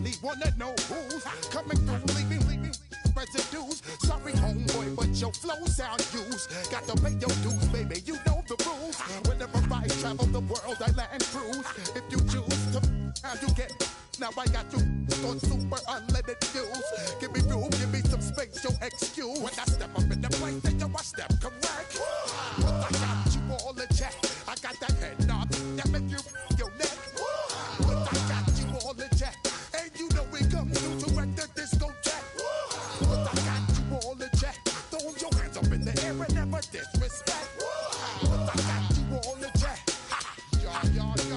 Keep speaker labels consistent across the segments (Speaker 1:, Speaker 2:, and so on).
Speaker 1: only wanna know who's coming through, leaving residues. Sorry, homeboy, but your flow sound used. Got to pay your dues, baby. You know the rules. Whenever I travel the world, I land cruise. If you choose to, how you get. Now I got you on super unleaded views. Give me room, give me some space, your excuse. When I step up in the place, then I step correct. But I got you all in check. I got that head knob that make you your neck. But I got you all in check. And you know we come through to wreck the discotheque. But I got you all in check. Throw your hands up in the air and never disrespect. But I got you all in check.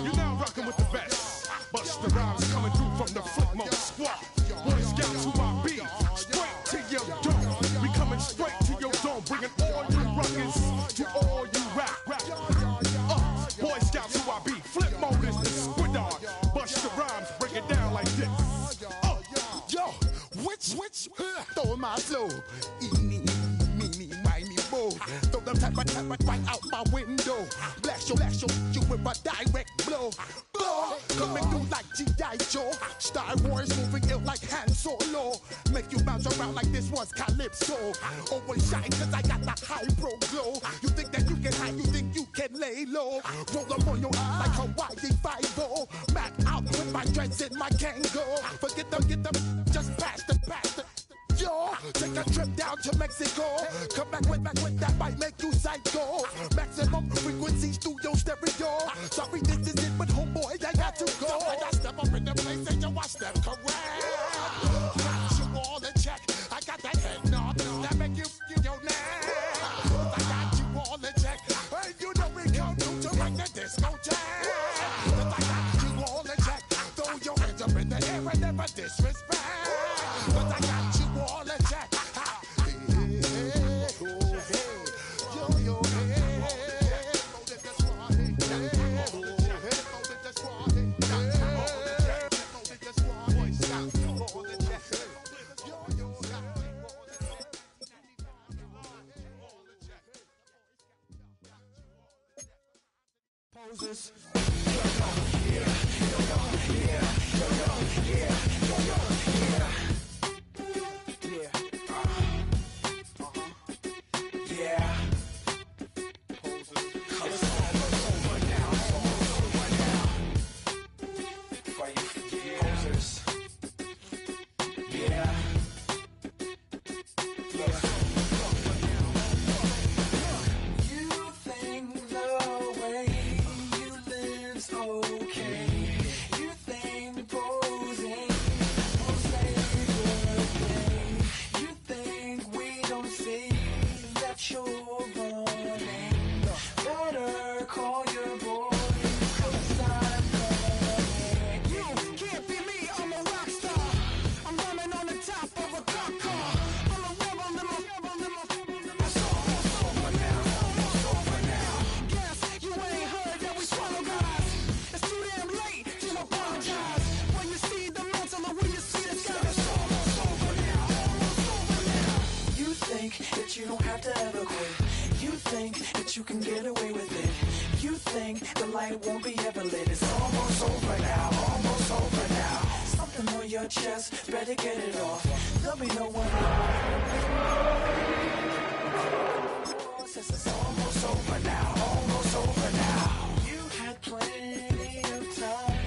Speaker 2: You're now rocking with the best. Bust the rhymes coming through from the Flipmode squad. Boy Scouts who I be, straight to your dome. We coming straight to your dome, bringing all you ruckus to all you rap. Boy Scouts who I be, Flipmode is the squid dog. Bust the rhymes, break it down like this.
Speaker 1: Yo, which, throw my flow. Eeny, meeny, miny, mo. Throw them type right out my window. Blast you with a direct blow. Coming through like G.I. Joe. Star Wars moving ill like Han Solo. Make you bounce around like this was Calypso. Always shine cause I got the high pro glow. You think that you can hide, you think you can lay low. Roll up on your eye like Hawaii 5-0. Mac out with my dreads in my Kango. Forget them, just pass the. Yo, take a trip down to Mexico. Come back with that might make you psycho. Maximum frequency studio stereo. Sorry, this is it, but homeboy, I got to go. So when I step up in the place and you watch them correct. Got you all in check. I got that head knob that make you your neck. I got you all in check. And you know we come through to wreck the discotheque. I got you all in check. Throw your hands up in the air and never disrespect. But I got you all in check. Poses.
Speaker 3: You can get away with it. You think the light won't be ever lit. It's almost over now, almost over now. Something on your chest, better get it off. There'll be no one. It's almost over now, almost over now. You had plenty of time.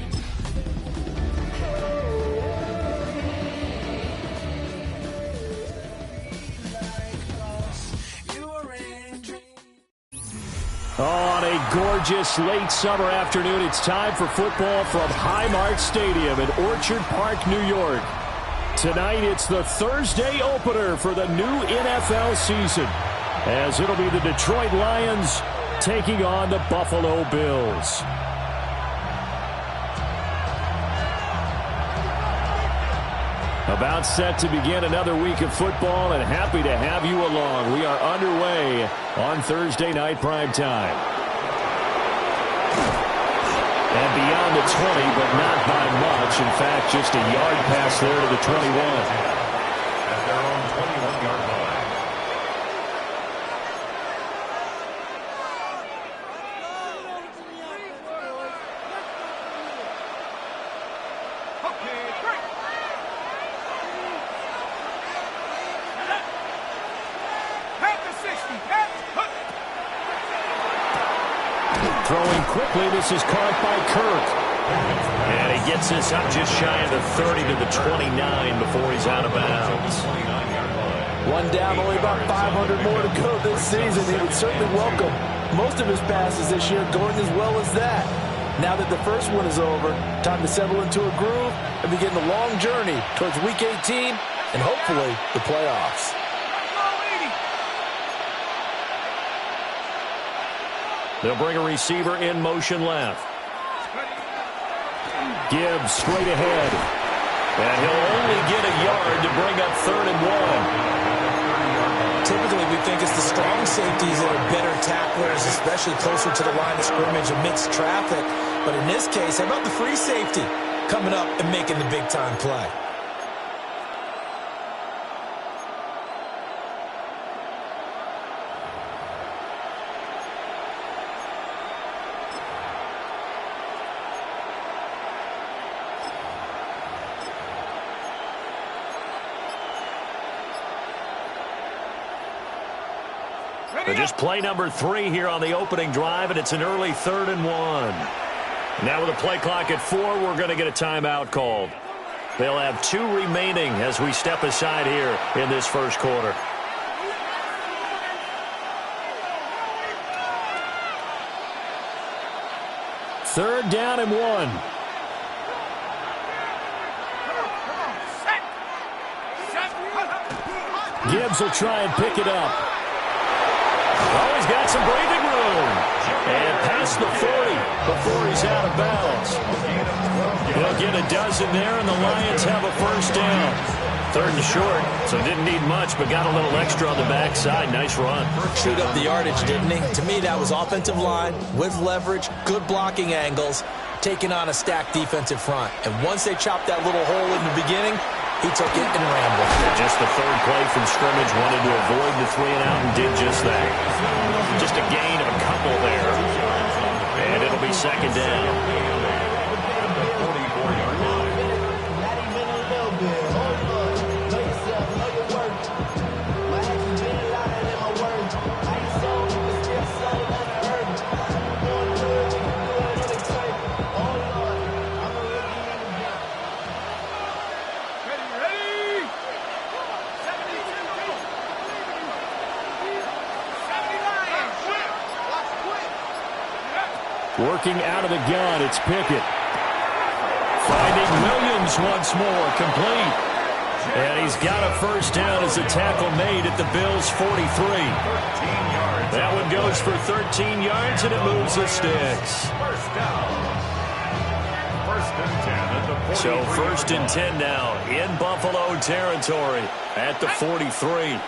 Speaker 4: On a gorgeous late summer afternoon, it's time for football from Highmark Stadium in Orchard Park, New York. Tonight, it's the Thursday opener for the new NFL season, as it'll be the Detroit Lions taking on the Buffalo Bills. About set to begin another week of football, and happy to have you along. We are underway on Thursday night primetime. And beyond the 20, but not by much. In fact, just a yard pass there to the 21.
Speaker 5: At their own 21-yard line.
Speaker 2: Okay, great.
Speaker 4: throwing quickly. This is caught by Kirk. And he gets this up just shy of the 30 to the 29 before he's out of bounds.
Speaker 6: One down, only about 500 more to go this season. He would certainly welcome most of his passes this year going as well as that. Now that the first one is over, time to settle into a groove and begin the long journey towards Week 18 and hopefully the playoffs.
Speaker 4: They'll bring a receiver in motion left. Gibbs straight ahead. And he'll only get a yard to bring up 3rd and 1.
Speaker 6: Typically, we think it's the strong safeties that are better tacklers, especially closer to the line of scrimmage amidst traffic. But in this case, how about the free safety coming up and making the big-time play?
Speaker 4: But just play number 3 here on the opening drive, and it's an early 3rd and 1. Now with a play clock at 4, we're going to get a timeout called. They'll have 2 remaining as we step aside here in this first quarter. Third down and 1. Gibbs will try and pick it up. Oh, he's got some breathing room. And past the 40 before he's out of bounds. He'll get a dozen there, and the Lions have a first down. 3rd and short, so didn't need much, but got a little extra on the backside. Nice run.
Speaker 6: Chewed up the yardage, didn't he? To me, that was offensive line with leverage, good blocking angles, taking on a stacked defensive front. And once they chopped that little hole in the beginning, he took it and rambled.
Speaker 4: Just the 3rd play from scrimmage, wanted to avoid the 3 and out and did just that. Just a gain of a couple there. And it'll be 2nd down. Working out of the gun, it's Pickett. Finding Williams once more, complete. And he's got a first down as a tackle made at the Bills' 43. That one goes for 13 yards, and it moves the sticks. So 1st and 10 now in Buffalo territory at the 43.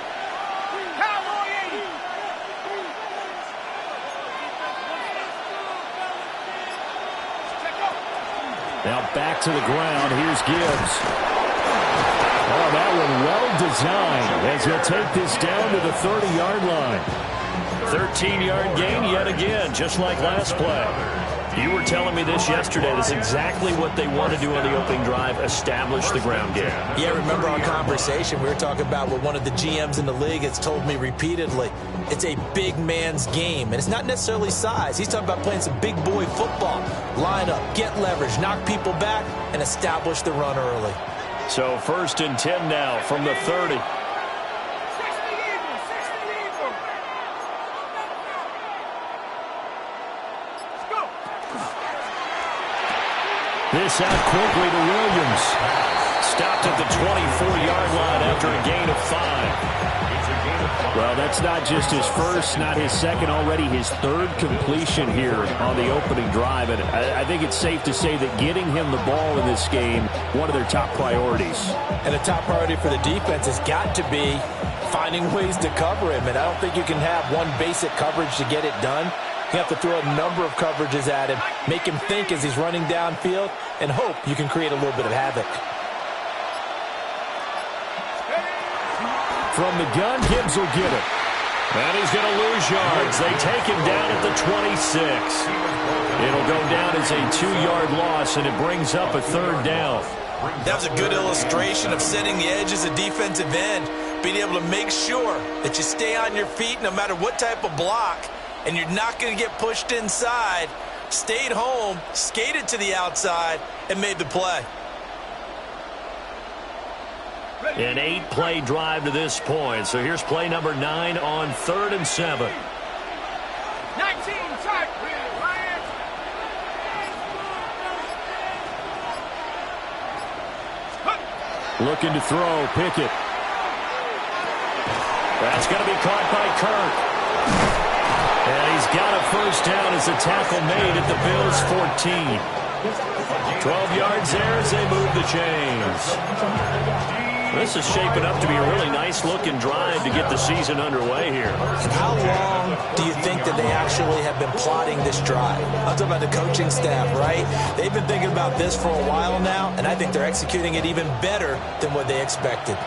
Speaker 4: Now back to the ground. Here's Gibbs. Oh, that one well designed as he'll take this down to the 30-yard line. 13-yard gain yet again, just like last play. You were telling me this yesterday. That's exactly what they want to do on the opening drive, establish the ground game.
Speaker 6: Yeah, remember our conversation. We were talking about what one of the GMs in the league has told me repeatedly. It's a big man's game, and it's not necessarily size. He's talking about playing some big boy football. Line up, get leverage, knock people back, and establish the run early.
Speaker 4: So 1st and 10 now from the 30. This out quickly to Williams. Stopped at the 24-yard line after a gain of 5. Well, that's not just his first, not his second, already his 3rd completion here on the opening drive. And I think it's safe to say that getting him the ball in this game, one of their top priorities.
Speaker 6: And the top priority for the defense has got to be finding ways to cover him. And I don't think you can have one basic coverage to get it done. You have to throw a number of coverages at him, make him think as he's running downfield, and hope you can create a little bit of havoc.
Speaker 4: From the gun, Gibbs will get it. And he's going to lose yards. They take him down at the 26. It'll go down as a 2-yard loss, and it brings up a 3rd down.
Speaker 6: That was a good illustration of setting the edge as a defensive end, being able to make sure that you stay on your feet no matter what type of block, and you're not going to get pushed inside. Stayed home, skated to the outside, and made the play.
Speaker 4: An 8-play drive to this point. So here's play number 9 on 3rd and 7.
Speaker 7: 19, tight, Lions.
Speaker 4: Looking to throw, Pickett. That's going to be caught by Kirk. And he's got a first down as the tackle made at the Bills' 14. 12 yards there as they move the chains. This is shaping up to be a really nice-looking drive to get the season underway here.
Speaker 6: And how long do you think that they actually have been plotting this drive? I'm talking about the coaching staff, right? They've been thinking about this for a while now, and I think they're executing it even better than what they expected.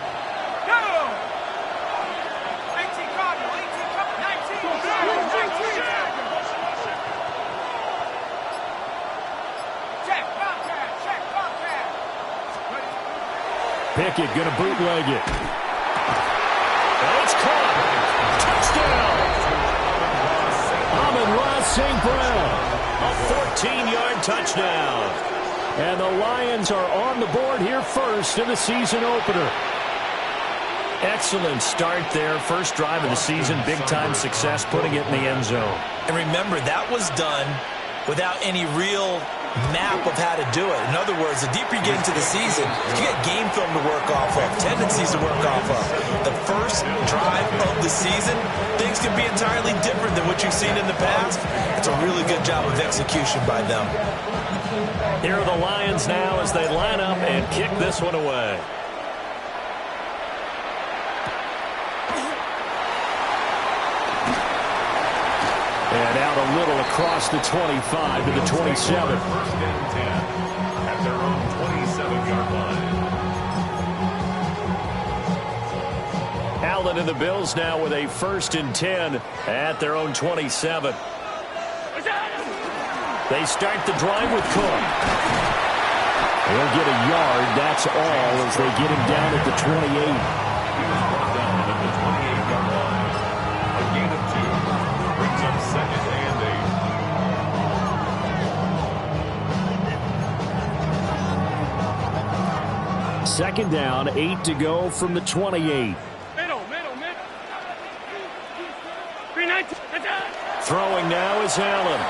Speaker 4: Pickett going to bootleg it. And it's caught. Touchdown. Amon-Ra St. Brown. A 14-yard touchdown. And the Lions are on the board here first in the season opener. Excellent start there. First drive of the season. Big-time success putting it in the end zone.
Speaker 6: And remember, that was done without any real map of how to do it. In other words, the deeper you get into the season, you get game film to work off of, tendencies to work off of. The first drive of the season, things can be entirely different than what you've seen in the past. It's a really good job of execution by them.
Speaker 4: Here are the Lions now as they line up and kick this one away. And out a little across the 25 to the 27.
Speaker 5: First and 10 at their own 27-yard line.
Speaker 4: Allen and the Bills now with a 1st and 10 at their own 27. They start the drive with Cook. They'll get a yard, that's all, as they get him down at the 28.
Speaker 5: He was brought down at the 28-yard line. A gain of 2 brings up 2nd and
Speaker 4: 8. Second down, 8 to go from the 28.
Speaker 7: Middle.
Speaker 4: Throwing now is Allen.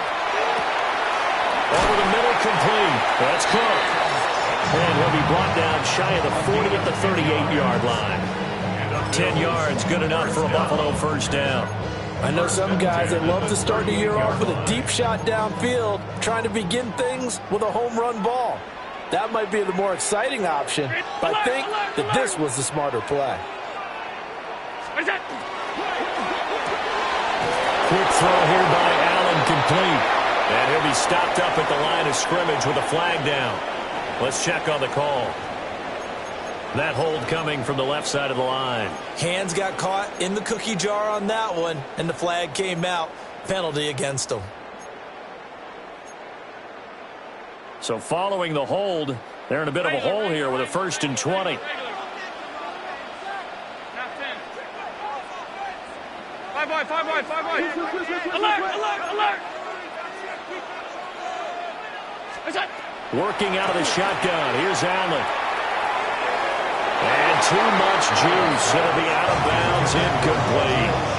Speaker 4: Over the middle, complete. That's Cook. And he'll be brought down shy of the 40 at the 38-yard line. 10 yards, good enough for a Buffalo first down.
Speaker 6: I know some guys that love to start the year off with a deep shot downfield, trying to begin things with a home run ball. That might be the more exciting option, but I think that this was the smarter play.
Speaker 4: Quick throw here by Allen, complete. And he'll be stopped up at the line of scrimmage with a flag down. Let's check on the call. That hold coming from the left side of the line.
Speaker 6: Hands got caught in the cookie jar on that one, and the flag came out. Penalty against him.
Speaker 4: So following the hold, they're in a bit of a hole here with a 1st and 20.
Speaker 7: Five boy. Alert.
Speaker 4: Working out of the shotgun. Here's Allen. And too much juice. It'll be out of bounds, incomplete.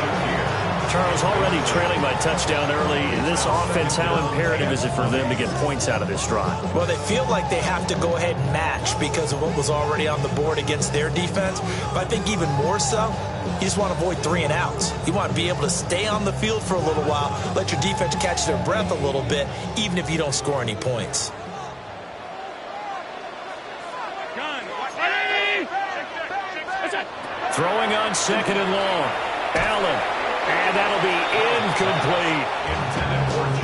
Speaker 4: Charles, already trailing by touchdown early. This offense, how imperative is it for them to get points out of this drive?
Speaker 6: Well, they feel like they have to go ahead and match because of what was already on the board against their defense. But I think even more so, you just want to avoid 3 and outs. You want to be able to stay on the field for a little while, let your defense catch their breath a little bit, even if you don't score any points.
Speaker 4: Throwing on 2nd and long. Allen. And that'll be incomplete.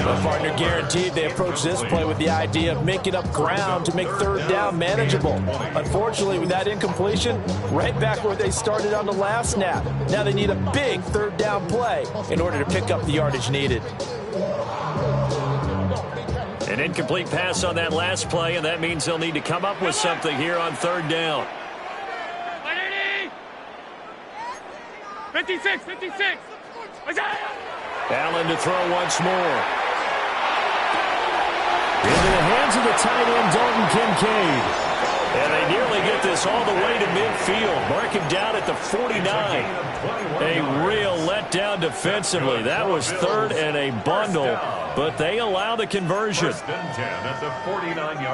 Speaker 6: The partner guaranteed they approach this play with the idea of making up ground to make 3rd down manageable. Unfortunately, with that incompletion, right back where they started on the last snap. Now they need a big 3rd down play in order to pick up the yardage needed.
Speaker 4: An incomplete pass on that last play, and that means they'll need to come up with something here on 3rd down.
Speaker 7: 56.
Speaker 4: Allen to throw once more. Into the hands of the tight end, Dalton Kincaid. And they nearly get this all the way to midfield. Mark him down at the 49. A real letdown defensively. That was third and a bundle, but they allow the conversion.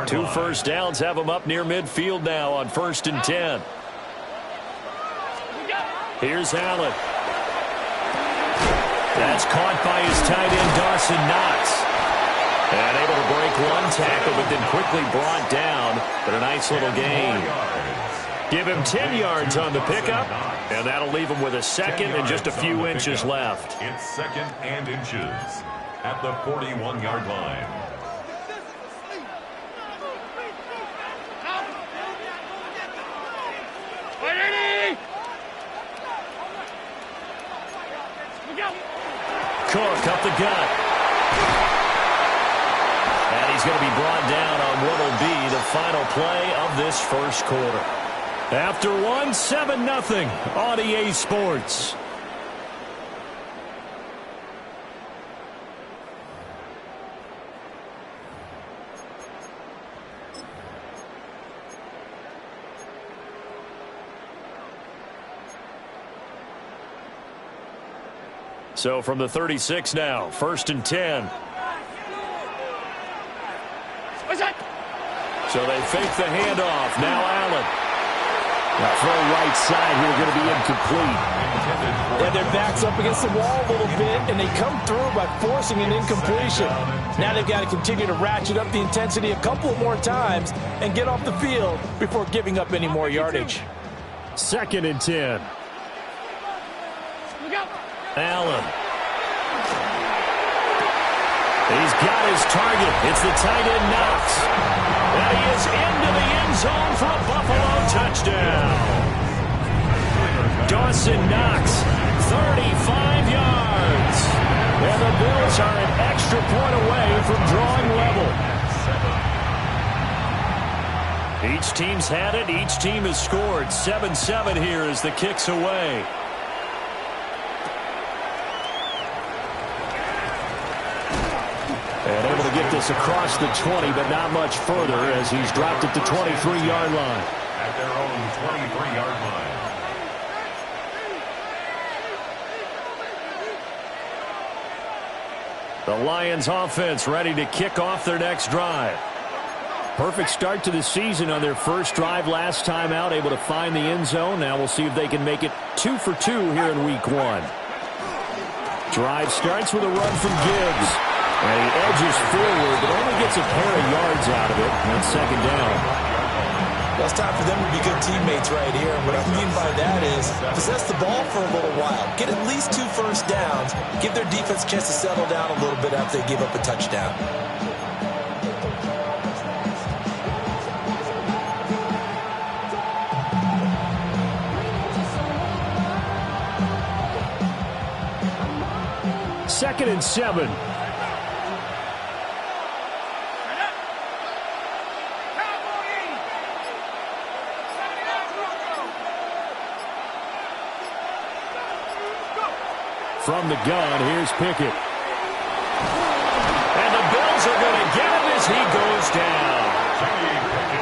Speaker 4: 2 first downs have them up near midfield now on 1st and 10. Here's Allen. That's caught by his tight end, Dawson Knox. And able to break one tackle, but then quickly brought down. But a nice little gain. Give him 10 yards on the pickup, and that'll leave him with a second and just a few inches left.
Speaker 5: It's 2nd and inches at the 41-yard line.
Speaker 4: Cook up the gut. And he's going to be brought down on what will be the final play of this first quarter. After 7-0 on EA Sports. So from the 36 now, 1st and 10. So they fake the handoff. Now Allen. That throw right side here going to be incomplete.
Speaker 6: And their back's up against the wall a little bit, and they come through by forcing an incompletion. Now they've got to continue to ratchet up the intensity a couple more times and get off the field before giving up any more yardage.
Speaker 4: 2nd and 10. Allen. He's got his target. It's the tight end Knox. And he is into the end zone for a Buffalo touchdown. Dawson Knox, 35 yards. And the Bills are an extra point away from drawing level. Each team's had it. Each team has scored. 7-7 here as the kick's away. And able to get this across the 20, but not much further as he's dropped at the 23-yard line.
Speaker 5: At their own 23-yard line.
Speaker 4: The Lions offense ready to kick off their next drive. Perfect start to the season on their first drive last time out, able to find the end zone. Now we'll see if they can make it 2 for 2 here in week 1. Drive starts with a run from Gibbs. And he edges forward, but only gets a pair of yards out of it. And 2nd down.
Speaker 6: Well, it's time for them to be good teammates right here. And what I mean by that is possess the ball for a little while. Get at least 2 first downs. Give their defense a chance to settle down a little bit after they give up a touchdown.
Speaker 4: Second and 7. From the gun, here's Pickett. And the Bills are going to get him as he goes down.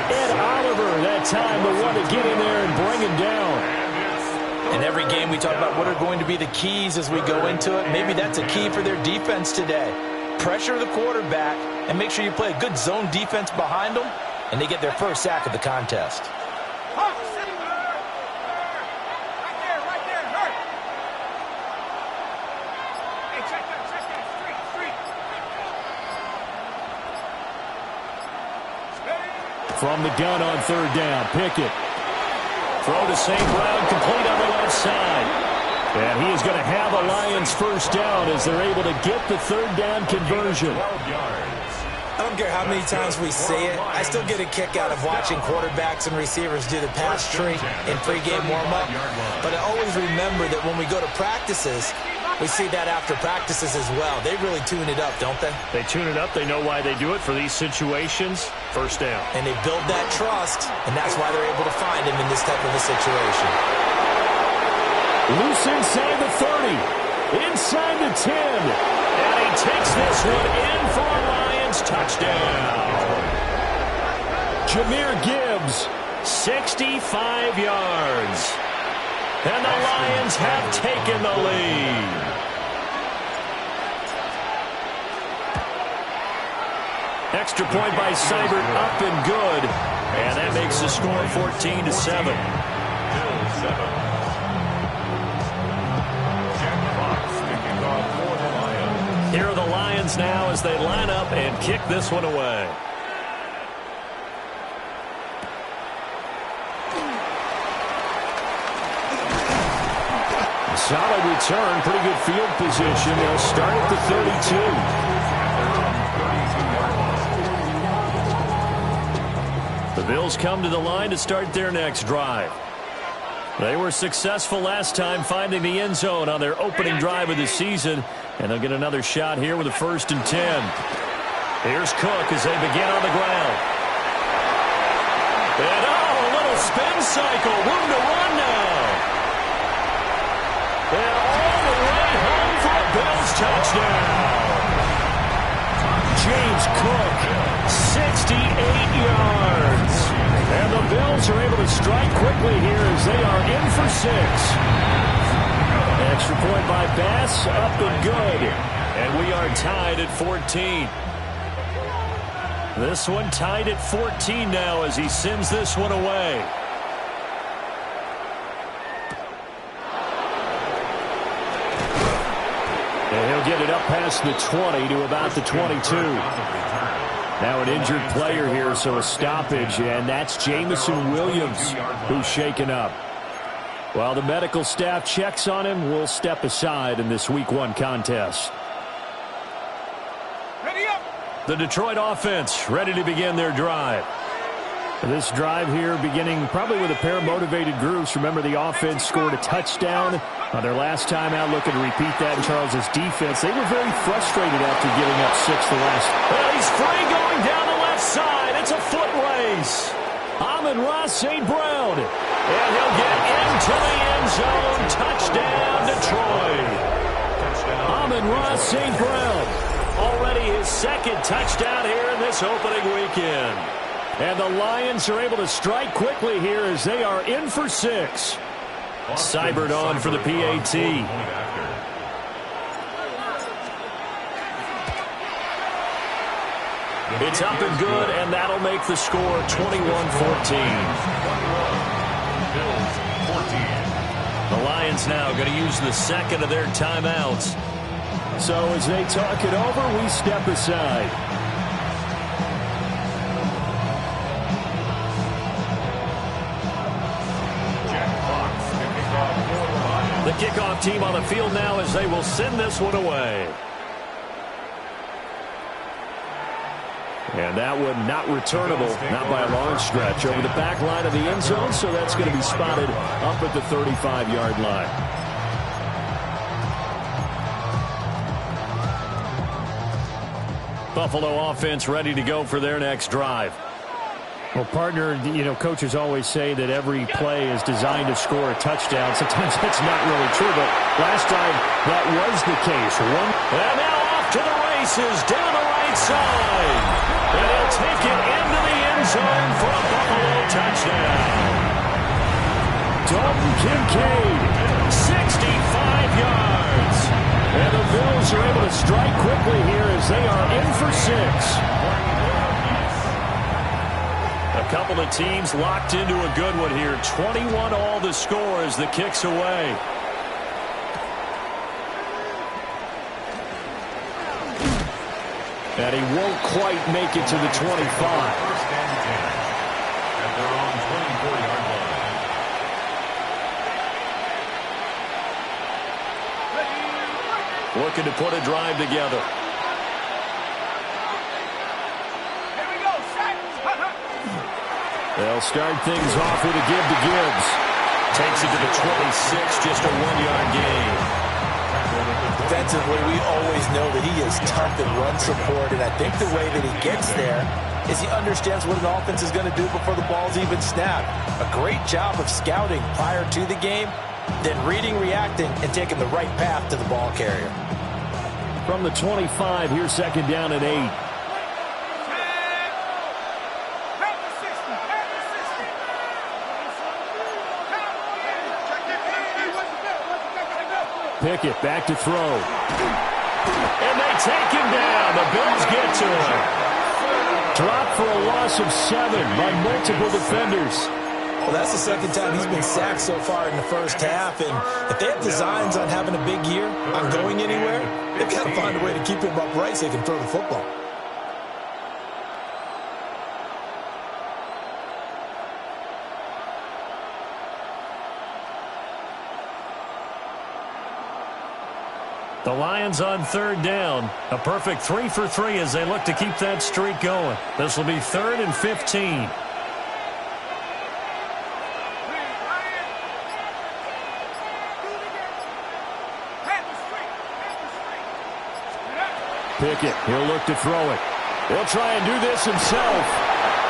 Speaker 4: Ed Oliver, that time, the one to get in there and bring him down.
Speaker 6: In every game, we talk about what are going to be the keys as we go into it. Maybe that's a key for their defense today. Pressure the quarterback and make sure you play a good zone defense behind them, and they get their first sack of the contest.
Speaker 4: From the gun on 3rd down, Pickett. Throw to St. Brown, complete on the left side. And he is going to have a Lions first down as they're able to get the 3rd down conversion.
Speaker 6: I don't care how many times we see it. I still get a kick out of watching quarterbacks and receivers do the pass tree in pregame warm-up. But I always remember that when we go to practices, we see that after practices as well. They really tune it up, don't they?
Speaker 4: They tune it up. They know why they do it for these situations. First down.
Speaker 6: And they build that trust, and that's why they're able to find him in this type of a situation.
Speaker 4: Loose inside the 30. inside the 10. And he takes this one in for a Lions touchdown. Jahmyr Gibbs, 65 yards. And the Lions have taken the lead. Extra point by Seibert, up and good. And that makes the score 14-7.
Speaker 5: Bills 7. Jack Fox kicking off for the Lions.
Speaker 4: Here are the Lions now as they line up and kick this one away. Solid return, pretty good field position. They'll start at the 32. The Bills come to the line to start their next drive. They were successful last time finding the end zone on their opening drive of the season, and they'll get another shot here with a 1st and 10. Here's Cook as they begin on the ground. And a little spin cycle, room to run now. And all the way home for a Bills touchdown. James Cook, 68 yards. And the Bills are able to strike quickly here as they are in for 6. Extra point by Bass, up and good. And we are tied at 14. This one tied at 14 now as he sends this one away. And he'll get it up past the 20 to about the 22. Now an injured player here, so a stoppage, and that's Jameson Williams who's shaken up. While the medical staff checks on him, we'll step aside in this Week 1 contest.
Speaker 7: Ready up.
Speaker 4: The Detroit offense ready to begin their drive. This drive here beginning probably with a pair of motivated groups. Remember, the offense scored a touchdown on their last time out, looking to repeat that in Charles's defense. They were very frustrated after giving up 6 the last. Well, he's free going down the left side. It's a foot race. Amon-Ra St. Brown. And he'll get into the end zone. Touchdown, Detroit. Amon-Ra St. Brown. Already his 2nd touchdown here in this opening weekend. And the Lions are able to strike quickly here as they are in for 6. Seibert on for the PAT. It's up and good, and that'll make the score 21-14. The Lions now going to use the 2nd of their timeouts. So as they talk it over, we step aside. The kickoff team on the field now as they will send this one away. And that one not returnable, not by a long stretch, over the back line of the end zone, so that's going to be spotted up at the 35-yard line. Buffalo offense ready to go for their next drive. Well, partner, coaches always say that every play is designed to score a touchdown. Sometimes that's not really true, but last time that was the case. And now off to the races down the right side. And he'll take it into the end zone for a Buffalo touchdown. Dalton Kincaid, 65 yards. And the Bills are able to strike quickly here as they are in for 6. A couple of teams locked into a good one here. 21 all the score as the kick's away. And he won't quite make it to the 25.
Speaker 5: At their own 24-yard line.
Speaker 4: Looking to put a drive together. They'll start things off with a give to Gibbs. Takes it to the 26, just a 1-yard gain.
Speaker 6: Defensively, we always know that he is tough in run support, and I think the way that he gets there is he understands what an offense is going to do before the ball's even snapped. A great job of scouting prior to the game, then reading, reacting, and taking the right path to the ball carrier.
Speaker 4: From the 25, here's second down and 8. Pickett back to throw. And they take him down. The Bills get to him. Dropped for a loss of 7 by multiple defenders.
Speaker 6: Well, that's the second time he's been sacked so far in the first half. And if they have designs on having a big year, on going anywhere, they've got to find a way to keep him upright so they can throw the football.
Speaker 4: The Lions on third down. A perfect 3 for 3 as they look to keep that streak going. This will be 3rd and 15. Pickett, he'll look to throw it. He'll try and do this himself.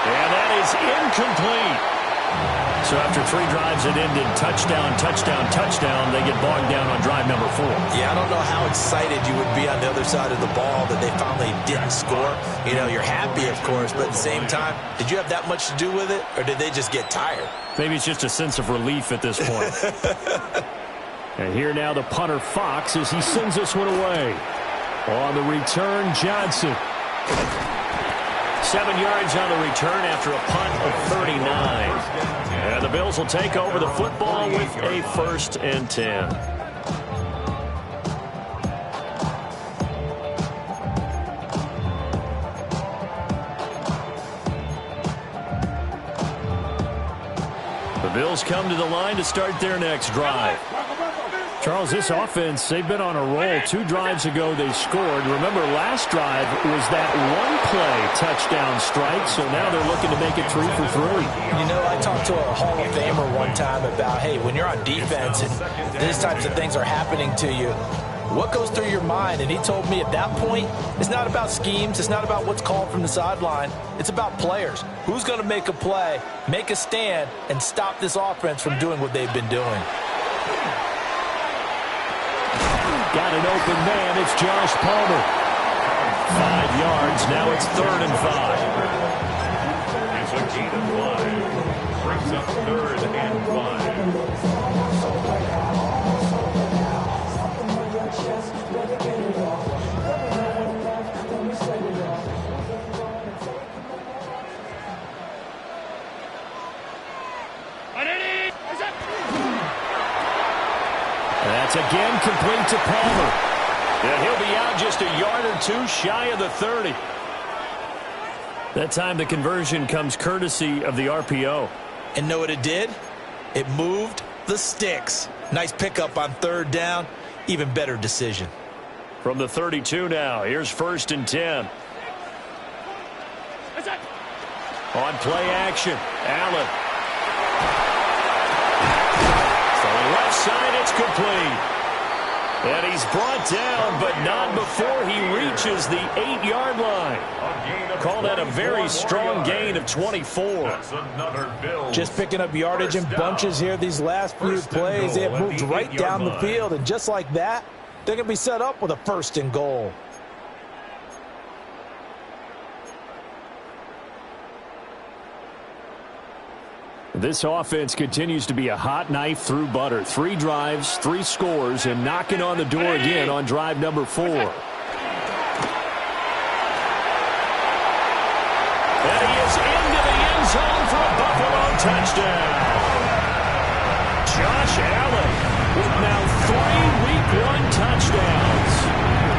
Speaker 4: And that is incomplete. So after 3 drives that ended touchdown, touchdown, touchdown, they get bogged down on drive number 4.
Speaker 6: Yeah, I don't know how excited you would be on the other side of the ball that they finally didn't score. You know, you're happy, of course, but at the same time, did you have that much to do with it, or did they just get tired?
Speaker 4: Maybe it's just a sense of relief at this point. And here now the punter Fox as he sends this one away. On the return, Johnson. 7 yards on the return after a punt of 39. And the Bills will take over the football with a 1st and 10. The Bills come to the line to start their next drive. Charles, this offense, they've been on a roll. 2 drives ago, they scored. Remember, last drive was that one-play touchdown strike, so now they're looking to make it 3 for 3.
Speaker 6: You know, I talked to a Hall of Famer one time about, hey, when you're on defense and these types of things are happening to you, what goes through your mind? And he told me at that point, it's not about schemes. It's not about what's called from the sideline. It's about players. Who's going to make a play, make a stand, and stop this offense from doing what they've been doing?
Speaker 4: Got an open man. It's Josh Palmer. 5 yards. Now it's 3rd and 5.
Speaker 5: It's a gain of 5. Brings up 3rd and 5.
Speaker 4: That's again complete to Palmer. And he'll be out just a yard or 2 shy of the 30. That time the conversion comes courtesy of the RPO.
Speaker 6: And know what it did? It moved the sticks. Nice pickup on 3rd down. Even better decision.
Speaker 4: From the 32 now, here's 1st and 10. On play action, Allen. Left side, it's complete. And he's brought down, but not before he reaches the 8-yard line. Call that a very strong gain of 24.
Speaker 6: Just picking up yardage in bunches here these last few plays. They have moved right down the field, and just like that, they're going to be set up with a 1st and goal.
Speaker 4: This offense continues to be a hot knife through butter. 3 drives, 3 scores, and knocking on the door again on drive number 4. And he is into the end zone for a Buffalo touchdown. Josh Allen with now 3 Week 1 touchdowns.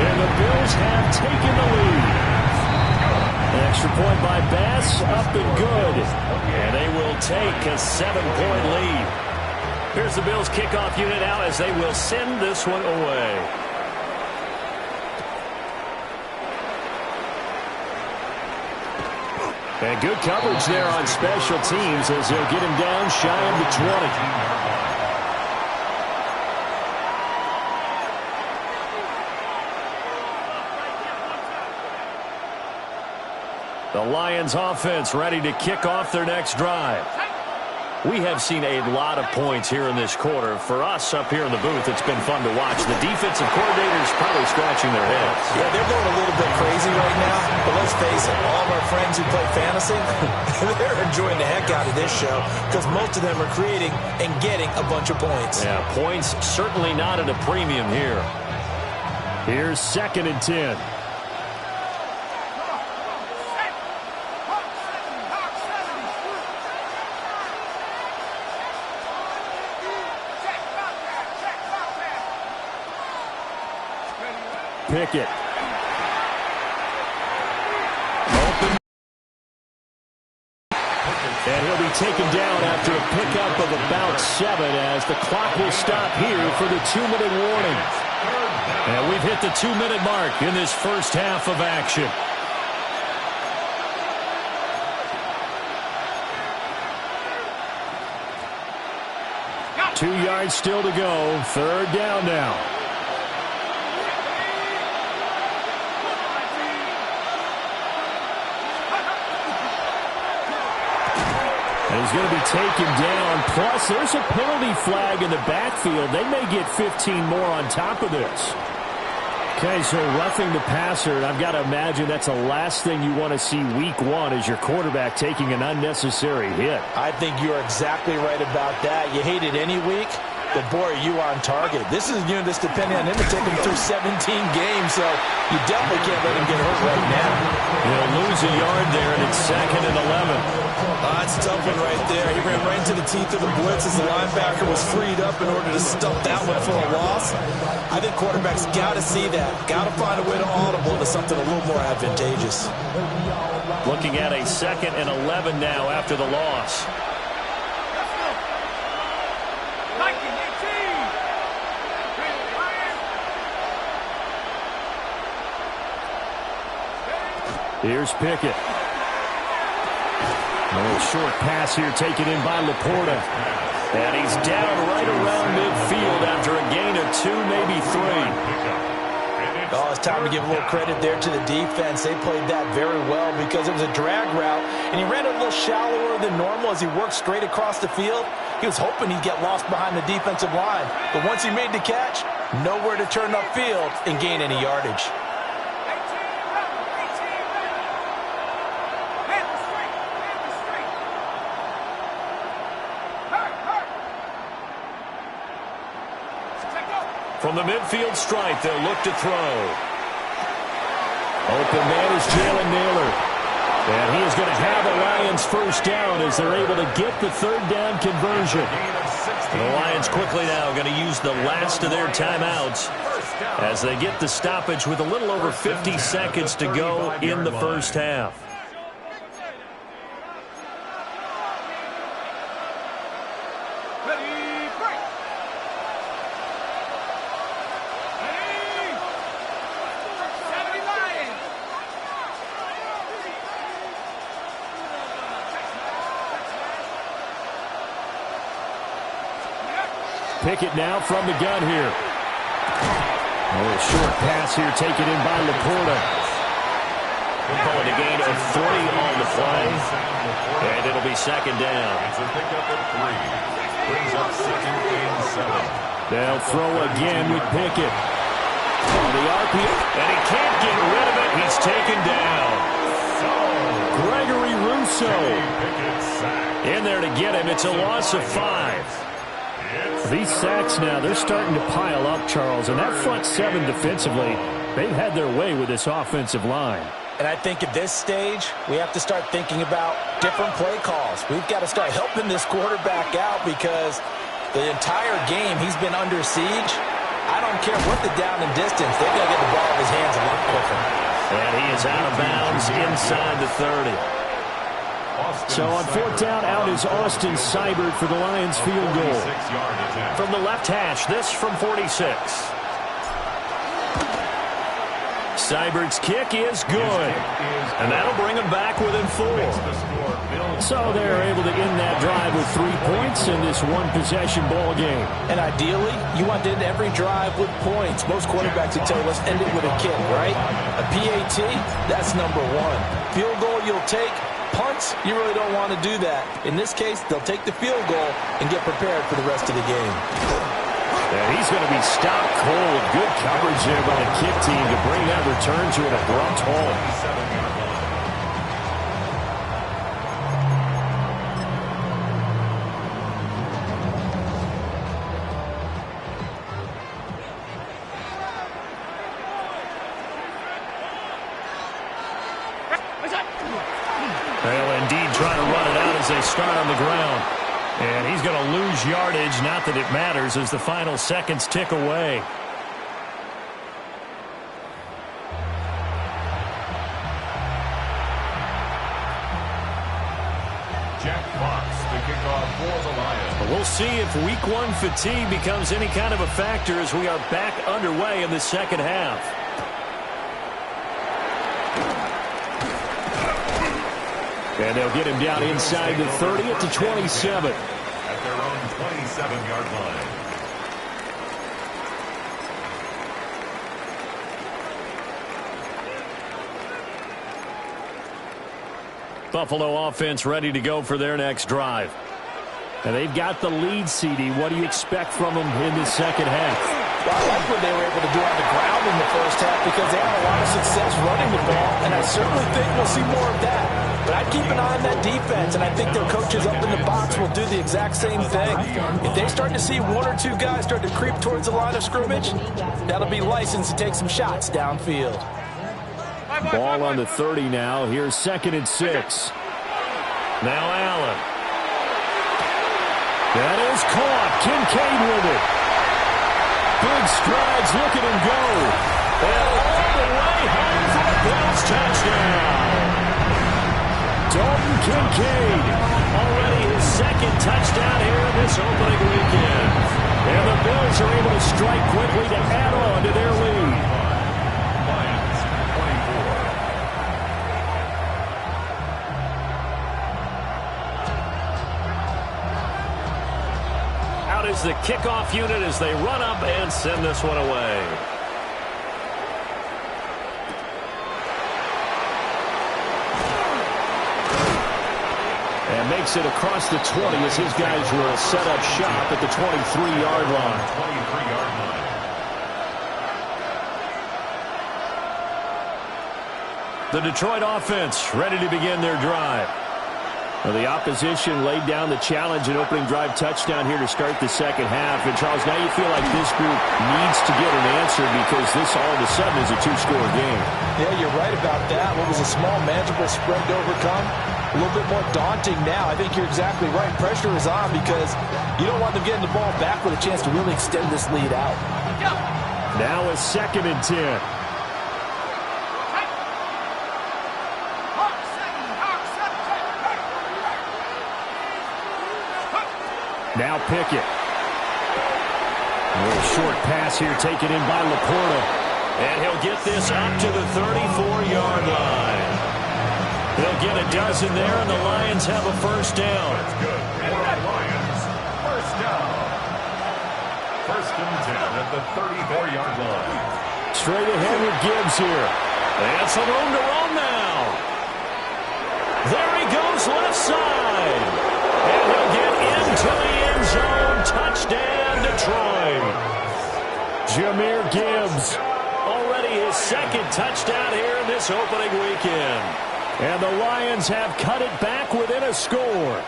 Speaker 4: And the Bills have taken the lead. Extra point by Bass, up and good. And they will take a 7-point lead. Here's the Bills kickoff unit out as they will send this one away. And good coverage there on special teams as they'll get him down shy of the 20. The Lions offense ready to kick off their next drive. We have seen a lot of points here in this quarter. For us up here in the booth, it's been fun to watch. The defensive coordinators probably scratching their heads.
Speaker 6: Yeah, they're going a little bit crazy right now. But let's face it, all of our friends who play fantasy, they're enjoying the heck out of this show because most of them are creating and getting a bunch of points.
Speaker 4: Yeah, points certainly not at a premium here. Here's 2nd and 10. Pickett. Open. And he'll be taken down after a pickup of about 7 as the clock will stop here for the 2-minute warning. And we've hit the 2-minute mark in this first half of action. Got 2 yards still to go. 3rd down now. And he's going to be taken down. Plus, there's a penalty flag in the backfield. They may get 15 more on top of this. Okay, so roughing the passer, and I've got to imagine that's the last thing you want to see week 1 as your quarterback taking an unnecessary hit.
Speaker 6: I think you're exactly right about that. You hate it any week, but boy, are you on target. This is a unit that's depending on him to take him through 17 games, so you definitely can't let him get hurt right now.
Speaker 4: He'll lose a yard there, and it's 2nd and 11.
Speaker 6: That's a tough one right there. He ran right into the teeth of the blitz as the linebacker was freed up in order to stuff that one for a loss. I think quarterbacks got to see that. Got to find a way to audible to something a little more advantageous.
Speaker 4: Looking at a 2nd and 11 now after the loss. Here's Pickett. A short pass here taken in by Laporta. And he's down right around midfield after a gain of 2, maybe 3.
Speaker 6: Oh, it's time to give a little credit there to the defense. They played that very well because it was a drag route, and he ran it a little shallower than normal as he worked straight across the field. He was hoping he'd get lost behind the defensive line. But once he made the catch, nowhere to turn upfield and gain any yardage.
Speaker 4: From the midfield stripe, they'll look to throw. Open man is Jalen Naylor. And he is going to have a Lions first down as they're able to get the 3rd down conversion. And the Lions quickly now going to use the last of their timeouts as they get the stoppage with a little over 50 seconds to go in the first half. Pickett now from the gun here. A short pass here taken in by Laporta. We're calling a gain of 3 on the play. And it'll be 2nd down. They'll throw again with Pickett. On the RPO. And he can't get rid of it. He's taken down. Gregory Rousseau in there to get him. It's a loss of 5. These sacks now, they're starting to pile up, Charles. And that front 7 defensively, they've had their way with this offensive line.
Speaker 6: And I think at this stage, we have to start thinking about different play calls. We've got to start helping this quarterback out because the entire game he's been under siege. I don't care what the down and distance. They've got to get the ball in his hands a lot quicker.
Speaker 4: And he is out of bounds inside the 30. So on 4th down, out is Austin Seibert for the Lions field goal. From the left hash, this from 46. Seibert's kick is good. And that'll bring him back within 4. So they're able to end that drive with 3 points in this one-possession ball game.
Speaker 6: And ideally, you want to end every drive with points. Most quarterbacks would tell you, let's end it with a kick, right? A PAT, that's number 1. Field goal you'll take. Punt, points. You really don't want to do that. In this case, they'll take the field goal and get prepared for the rest of the game.
Speaker 4: And he's going to be stopped cold. Good coverage there by the kick team to bring that return to an abrupt halt. They'll indeed try to run it out as they start on the ground. And he's going to lose yardage, not that it matters, as the final seconds tick away.
Speaker 5: Jack Fox, the kickoff for the Lions.
Speaker 4: We'll see if week one fatigue becomes any kind of a factor as we are back underway in the second half. And they'll get him down inside the 30 at the 27.
Speaker 5: At their own 27-yard line.
Speaker 4: Buffalo offense ready to go for their next drive. And they've got the lead, CD. What do you expect from them in the second half?
Speaker 6: Well, I like what they were able to do on the ground in the first half because they had a lot of success running the ball, and I certainly think we'll see more of that. But I'd keep an eye on that defense, and I think their coaches up in the box will do the exact same thing. If they start to see one or two guys start to creep towards the line of scrimmage, that'll be licensed to take some shots downfield.
Speaker 4: Ball on the 30 now. Here's 2nd and 6. Now Allen. That is caught. Kincaid with it. Big strides. Look at him go. And all the way home for a Bills touchdown. Dalton Kincaid. Already his 2nd touchdown here this opening weekend. And the Bills are able to strike quickly to add on to their lead.
Speaker 5: Lions, 24.
Speaker 4: Out is the kickoff unit as they run up and send this one away. And makes it across the 20 as his guys will set up shop at the 23-yard line.
Speaker 5: 23-yard line.
Speaker 4: The Detroit offense ready to begin their drive. Well, the opposition laid down the challenge and opening drive touchdown here to start the second half. And, Charles, now you feel like this group needs to get an answer because this all of a sudden is a two-score game.
Speaker 6: Yeah, you're right about that. What was a small, manageable spread to overcome, a little bit more daunting now. I think you're exactly right. Pressure is on because you don't want them getting the ball back with a chance to really extend this lead out.
Speaker 4: Now a 2nd and 10. Now Pickett. A little short pass here taken in by Laporta. And he'll get this up to the 34-yard line. They'll get a dozen there, and the Lions have a first down.
Speaker 5: That's good. For the Lions, first down. 1st and 10 at the 34-yard line.
Speaker 4: Straight ahead with Gibbs here. And some room to run now. There he goes left side. And he'll get into the end zone. Touchdown, Detroit. Jahmyr Gibbs. Already his 2nd touchdown here in this opening weekend. And the Lions have cut it back within a score.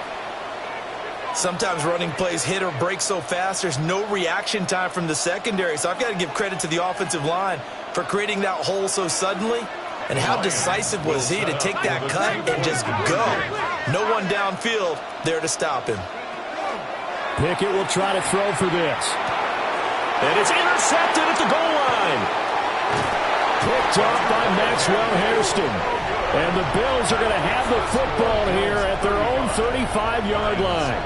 Speaker 6: Sometimes running plays hit or break so fast, there's no reaction time from the secondary. So I've got to give credit to the offensive line for creating that hole so suddenly. And how decisive was he to take that cut and just go? No one downfield there to stop him.
Speaker 4: Pickett will try to throw for this. And it's intercepted at the goal line. Picked up by Maxwell Hairston. And the Bills are going to have the football here at their own 35-yard line.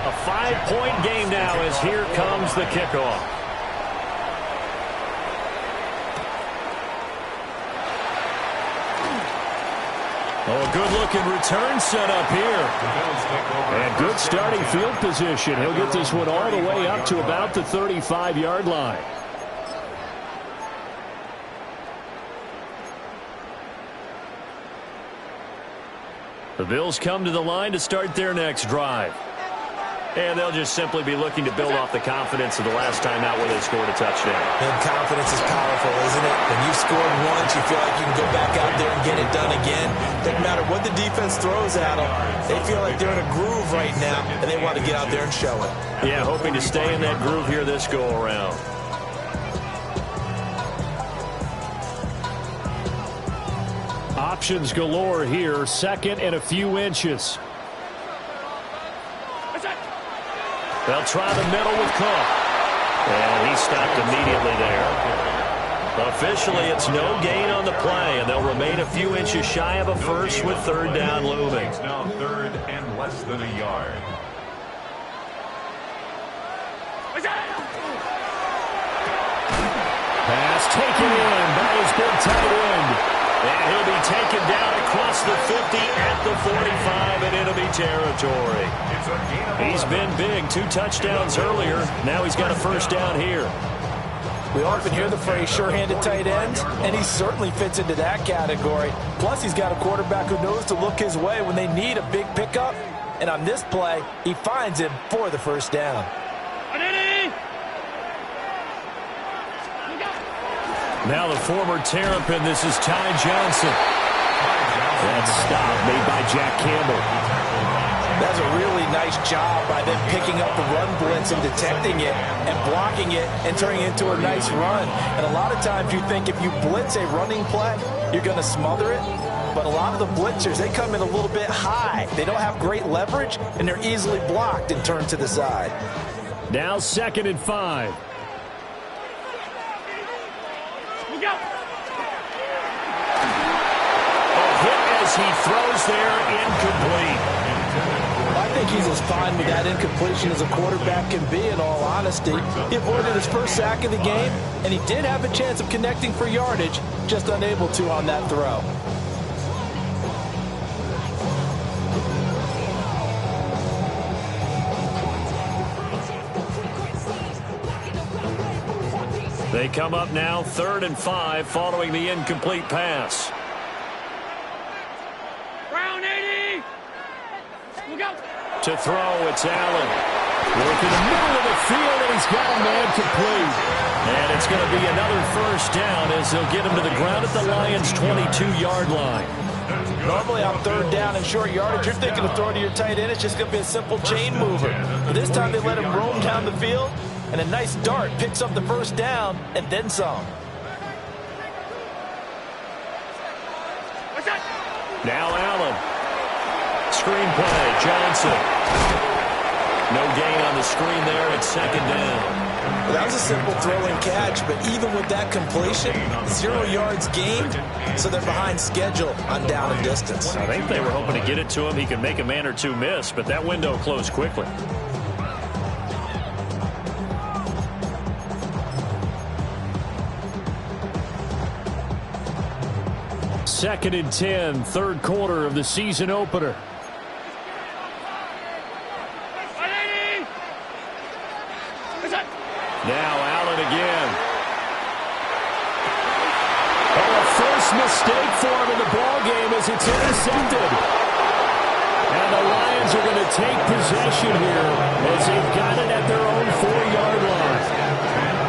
Speaker 4: A 5-point game now as here comes the kickoff. Oh, a good-looking return set up here. And good starting field position. He'll get this one all the way up to about the 35-yard line. The Bills come to the line to start their next drive. And they'll just simply be looking to build off the confidence of the last time out where they scored a touchdown.
Speaker 6: And confidence is powerful, isn't it? When you've scored once, you feel like you can go back out there and get it done again. Doesn't matter what the defense throws at them. They feel like they're in a groove right now, and they want to get out there and show it.
Speaker 4: Yeah, hoping to stay in that groove here this go-around. Options galore here. Second and a few inches. They'll try the middle with Cook. And he stopped immediately there. Officially, it's no gain on the play, and they'll remain a few inches shy of a first with third down looming.
Speaker 5: It's now third and less than a yard.
Speaker 4: Pass taken in by his big tight end. And he'll be taken down across the 50 at the 45 in enemy territory. He's been big. 2 touchdowns earlier. Now he's got a first down here.
Speaker 6: We often hear the phrase sure-handed tight ends, and he certainly fits into that category. Plus, he's got a quarterback who knows to look his way when they need a big pickup. And on this play, he finds him for the first down.
Speaker 4: Now the former Terrapin, this is Ty Johnson. That stop made by Jack Campbell.
Speaker 6: That's a really nice job by them picking up the run blitz and detecting it and blocking it and turning it into a nice run. And a lot of times you think if you blitz a running play, you're going to smother it. But a lot of the blitzers, they come in a little bit high. They don't have great leverage, and they're easily blocked and turned to the side.
Speaker 4: Now 2nd and 5. He throws there, incomplete.
Speaker 6: I think he's as fine with that incompletion as a quarterback can be, in all honesty. He avoided his first sack of the game, and he did have a chance of connecting for yardage, just unable to on that throw.
Speaker 4: They come up now 3rd and 5 following the incomplete pass. To throw, it's Allen. Work in the middle of the field, and he's got a man complete. And it's going to be another first down as they'll get him to the ground at the Lions' 22-yard line.
Speaker 6: Normally on 3rd down and short yardage, you're thinking of throwing to your tight end. It's just going to be a simple chain mover. But this time they let him roam down the field, and a nice dart picks up the first down and then some.
Speaker 4: Now Allen. Screen play, Johnson. No gain on the screen there at 2nd down.
Speaker 6: Well, that was a simple throw and catch, but even with that completion, 0 yards gained, so they're behind schedule on down and distance.
Speaker 4: I think they were hoping to get it to him. He could make a man or two miss, but that window closed quickly. Second and 10, 3rd quarter of the season opener. Now Allen again. Oh, a first mistake for him in the ballgame as it's intercepted. And the Lions are going to take possession here as they've got it at their own 4-yard line.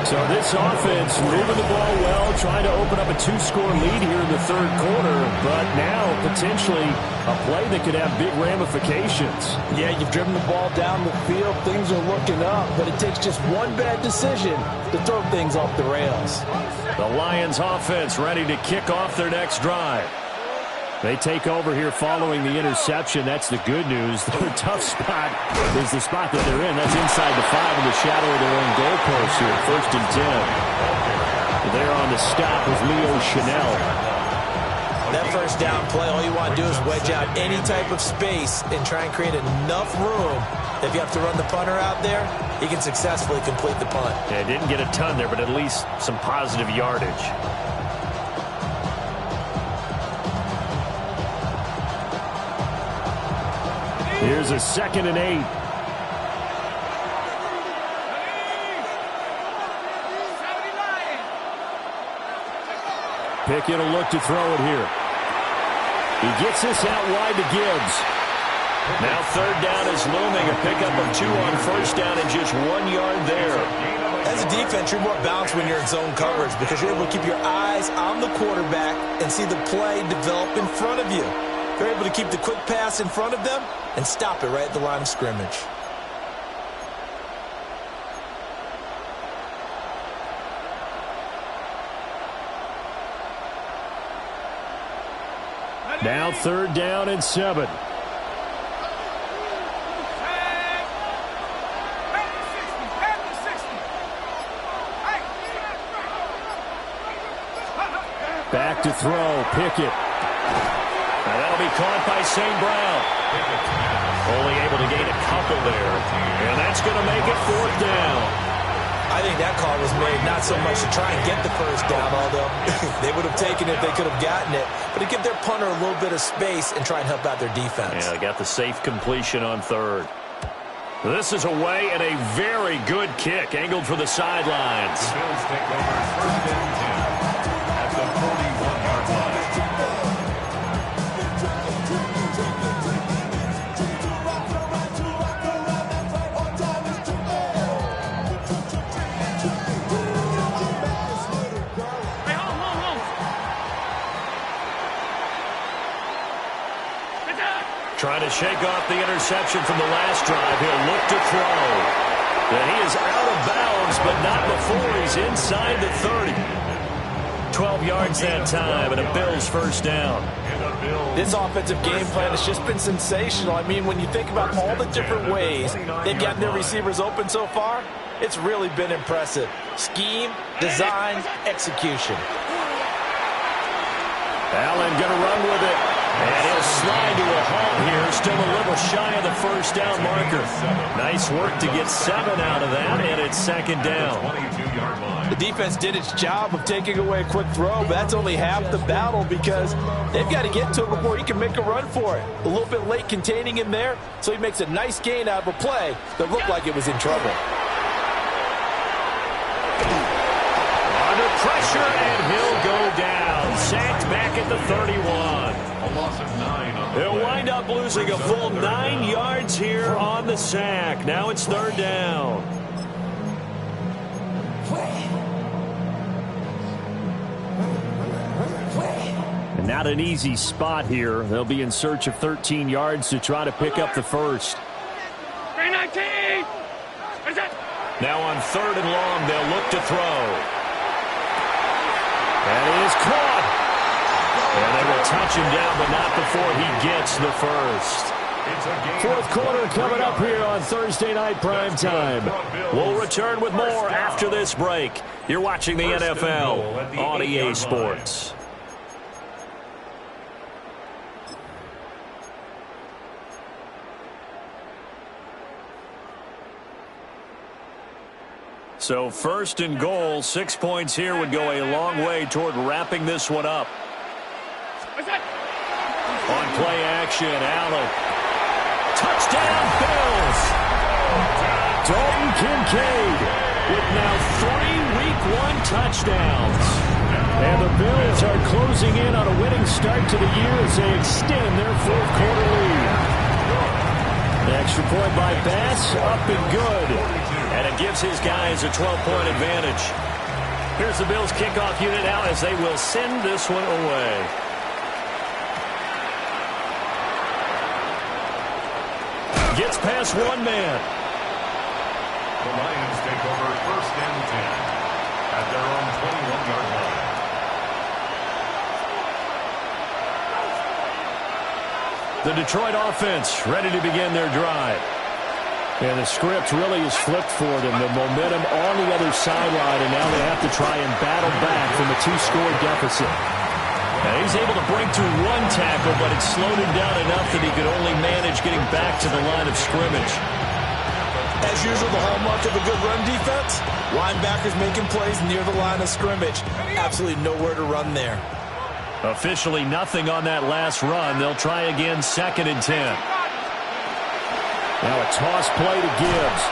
Speaker 4: So this offense moving the ball well, trying to open up a 2-score lead here in the 3rd quarter, but now potentially a play that could have big ramifications.
Speaker 6: Yeah, you've driven the ball down the field. Things are looking up, but it takes just one bad decision to throw things off the rails.
Speaker 4: The Lions offense ready to kick off their next drive. They take over here following the interception. That's the good news. Their tough spot is the spot that they're in. That's inside the 5 in the shadow of their own goalpost here. 1st and 10. They're on the stop with Leo Chanel.
Speaker 6: That first down play, all you want to do is wedge out any type of space and try and create enough room. If you have to run the punter out there, he can successfully complete the punt.
Speaker 4: Yeah, didn't get a ton there, but at least some positive yardage. Here's a 2nd and 8. Pickett will look to throw it here. He gets this out wide to Gibbs. Now third down is looming. A pickup of 2 on first down and just 1 yard there.
Speaker 6: As a defense, you're more balanced when you're in zone coverage because you're able to keep your eyes on the quarterback and see the play develop in front of you. You're able to keep the quick pass in front of them and stop it right at the line of scrimmage.
Speaker 4: Now third down and 7. Back to throw, Pickett. Now that'll be caught by St. Brown. Only able to gain a couple there. And that's going to make it fourth down.
Speaker 6: I think that call was made not so much to try and get the first down, although they would have taken it if they could have gotten it, but to give their punter a little bit of space and try and help out their defense.
Speaker 4: Yeah, they got the safe completion on third. This is away and a very good kick, angled for the sidelines.
Speaker 5: The Bills take over first and 10 at the 41-yard line.
Speaker 4: Trying to shake off the interception from the last drive. He'll look to throw. And he is out of bounds, but not before he's inside the 30. 12 yards that time, and a Bills first down.
Speaker 6: This offensive game plan has just been sensational. I mean, when you think about all the different ways they've gotten their receivers open so far, it's really been impressive. Scheme, design, execution.
Speaker 4: Allen going to run with it. And he'll slide to a halt here. Still a little shy of the first down marker. Nice work to get 7 out of that, and it's second down.
Speaker 6: The defense did its job of taking away a quick throw, but that's only half the battle because they've got to get to it before he can make a run for it. A little bit late containing him there, so he makes a nice gain out of a play that looked like it was in trouble.
Speaker 4: Under pressure, and he'll go down. Sacked back at the 31.
Speaker 5: A loss of 9 on the
Speaker 4: They'll
Speaker 5: play.
Speaker 4: wind up losing a full 9 yards here on the sack. Now it's third down. And not an easy spot here. They'll be in search of 13 yards to try to pick up the first.
Speaker 7: 319!
Speaker 4: Now on third and long, they'll look to throw. And it is caught. And they will touch him down, but not before he gets the first. Fourth quarter coming up here on Thursday Night Prime Time. We'll return with more after this break. You're watching the NFL on EA Sports. So first and goal, 6 points here would go a long way toward wrapping this one up. On play action, Allen. Touchdown, Bills! Dalton Kincaid with now 3 Week 1 touchdowns. And the Bills are closing in on a winning start to the year as they extend their fourth quarter lead. The extra point by Bass, up and good. And it gives his guys a 12-point advantage. Here's the Bills kickoff unit now as they will send this one away. Gets past one man.
Speaker 5: The Lions take over first and 10 at their own 21-yard line.
Speaker 4: The Detroit offense ready to begin their drive. And the script really is flipped for them. The momentum on the other sideline, and now they have to try and battle back from a 2-score deficit. Now he's able to break to 1 tackle, but it slowed him down enough that he could only manage getting back to the line of scrimmage.
Speaker 6: As usual, the hallmark of a good run defense, linebackers making plays near the line of scrimmage. Absolutely nowhere to run there.
Speaker 4: Officially nothing on that last run. They'll try again, second and 10. Now a toss play to Gibbs.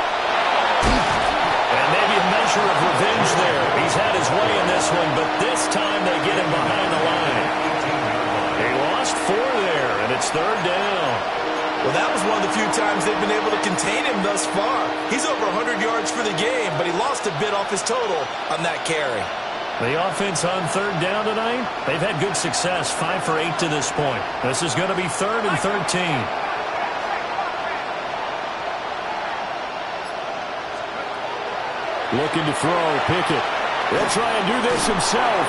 Speaker 4: And maybe a measure of revenge there. He's had his way in this one, but this time they get him behind the line. He lost 4 there. third down.
Speaker 6: Well, that was one of the few times they've been able to contain him thus far. He's over 100 yards for the game, but he lost a bit off his total on that carry.
Speaker 4: The offense on third down tonight, they've had good success, 5 for 8 to this point. This is going to be 3rd and 13. Looking to throw, Pickett. He'll try and do this himself.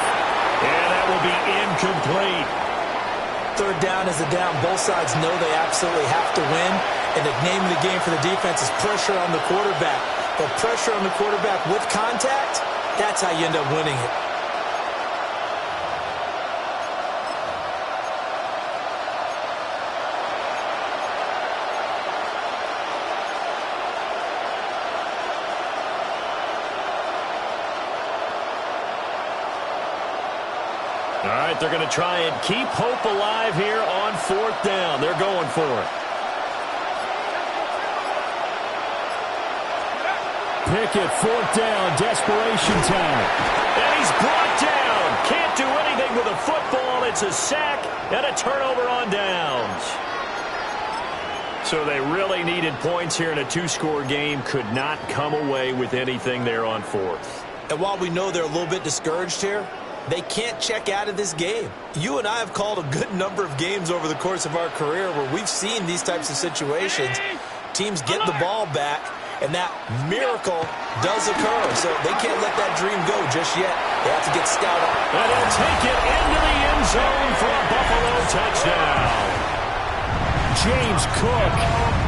Speaker 4: And that will be incomplete.
Speaker 6: Third down is a down. Both sides know they absolutely have to win. And the name of the game for the defense is pressure on the quarterback. But pressure on the quarterback with contact, that's how you end up winning it.
Speaker 4: All right, they're going to try and keep hope alive here on 4th down. They're going for it. Pickett, 4th down, desperation time. And he's brought down. Can't do anything with a football. It's a sack and a turnover on downs. So they really needed points here in a 2-score game. Could not come away with anything there on 4th.
Speaker 6: And while we know they're a little bit discouraged here, they can't check out of this game. You and I have called a good number of games over the course of our career where we've seen these types of situations. Teams get the ball back, and that miracle does occur. So they can't let that dream go just yet. They have to get stout up.
Speaker 4: And he'll take it into the end zone for a Buffalo touchdown. James Cook,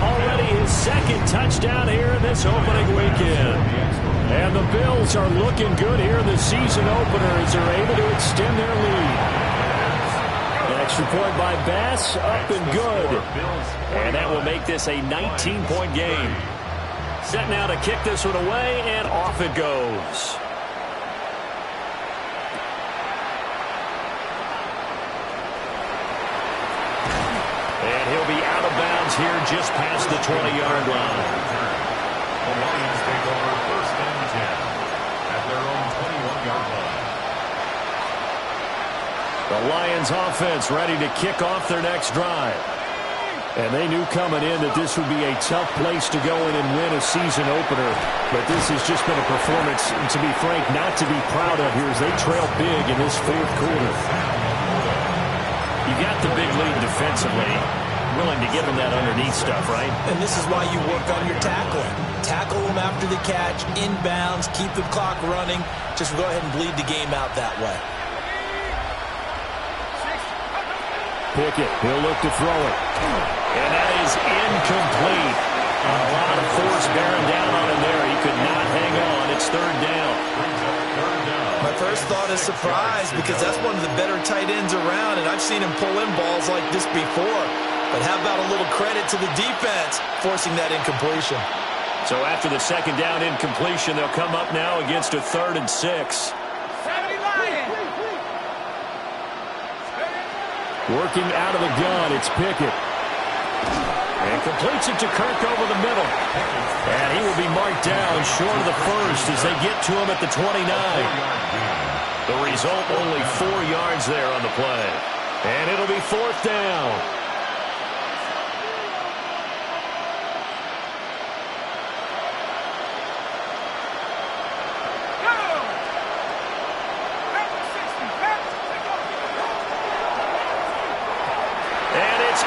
Speaker 4: already his 2nd touchdown here in this opening weekend. And the Bills are looking good here in the season opener as they're able to extend their lead. An extra point by Bass, up and good. And that will make this a 19-point game. Set now to kick this one away, and off it goes. And he'll be out of bounds here just past the 20-yard line.
Speaker 5: The Lions take over 1st and 10 at their own 21-yard line.
Speaker 4: The Lions offense ready to kick off their next drive. And they knew coming in that this would be a tough place to go in and win a season opener. But this has just been a performance, to be frank, not to be proud of here as they trail big in this 4th quarter. You got the big lead defensively. Willing to give them that underneath stuff, right?
Speaker 6: And this is why you work on your tackling. Tackle them after the catch, inbounds, keep the clock running. Just go ahead and bleed the game out that way.
Speaker 4: Pickett, he'll look to throw it. And that is incomplete. A lot of force bearing down on him there. He could not hang on. It's 3rd down.
Speaker 6: My first thought is surprise because that's one of the better tight ends around, and I've seen him pull in balls like this before. But how about a little credit to the defense forcing that incompletion?
Speaker 4: So after the 2nd down incompletion, they'll come up now against a 3rd and 6. Working out of the gun, it's Pickett. And completes it to Kirk over the middle. And he will be marked down short of the 1st as they get to him at the 29. The result, only 4 yards there on the play. And it'll be 4th down.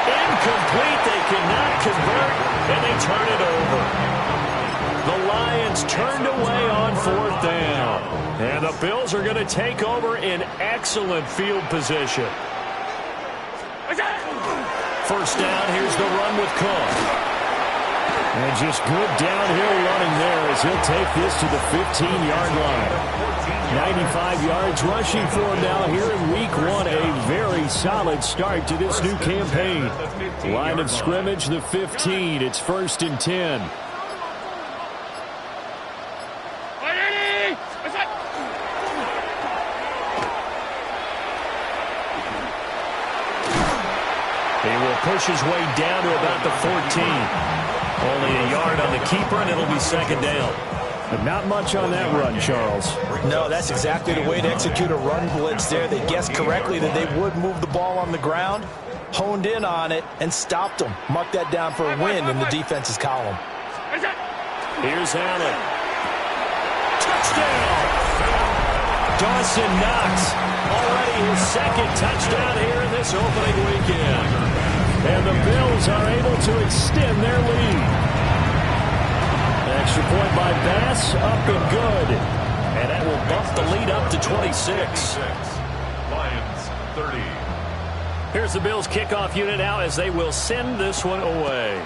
Speaker 4: Incomplete. They cannot convert, and they turn it over. The Lions turned away on 4th down. And the Bills are going to take over in excellent field position. 1st down, here's the run with Cook. And just good downhill running there as he'll take this to the 15-yard line. 95 yards rushing for him now here in week 1. A very solid start to this new campaign. Line of scrimmage, the 15. It's 1st and 10. He will push his way down to about the 14. Only a yard on the keeper, and it'll be 2nd down. But not much on that run, Charles.
Speaker 6: No, that's exactly the way to execute a run blitz there. They guessed correctly that they would move the ball on the ground. honed in on it, and stopped them. Mark that down for a win in the defense's column.
Speaker 4: Here's Allen. Touchdown! Dawson Knox, already his second touchdown here in this opening weekend. And the Bills are able to extend their lead. Extra point by Bass, up and good. And that will bump the lead up to 26.
Speaker 5: Lions 30.
Speaker 4: Here's the Bills kickoff unit now as they will send this one away.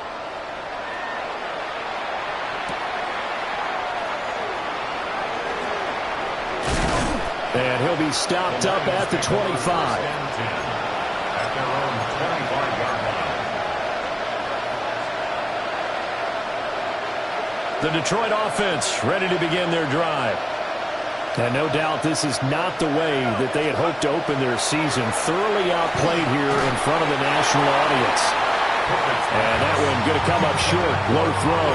Speaker 4: And he'll be stopped up at the 25.
Speaker 5: At their own 25-yard line.
Speaker 4: The Detroit offense ready to begin their drive. And no doubt this is not the way that they had hoped to open their season. Thoroughly outplayed here in front of the national audience. And that one going to come up short. Low throw.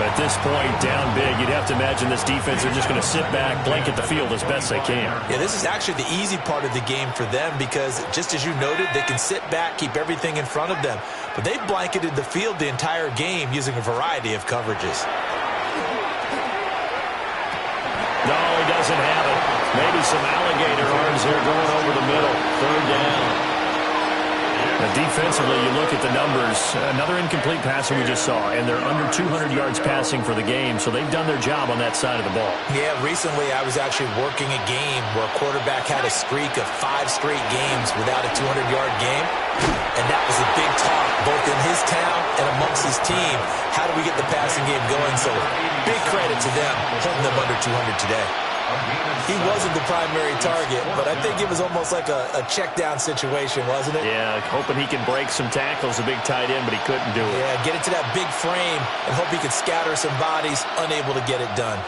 Speaker 4: At this point, down big, you'd have to imagine this defense are just going to sit back, blanket the field as best they can.
Speaker 6: Yeah, this is actually the easy part of the game for them because, just as you noted, they can sit back, keep everything in front of them. But they blanketed the field the entire game using a variety of coverages.
Speaker 4: No, he doesn't have it. Maybe some alligator arms there going over the middle. Third down. Now, defensively, you look at the numbers. Another incomplete passer we just saw, and they're under 200 yards passing for the game, so they've done their job on that side of the ball.
Speaker 6: Yeah, recently I was actually working a game where a quarterback had a streak of 5 straight games without a 200-yard game, and that was a big talk both in his town and amongst his team. How do we get the passing game going? So big credit to them, holding them under 200 today. He wasn't the primary target, but I think it was almost like a check-down situation, wasn't it?
Speaker 4: Yeah, hoping he can break some tackles, a big tight end, but he couldn't do it.
Speaker 6: Yeah, get it to that big frame and hope he could scatter some bodies, unable to get it done.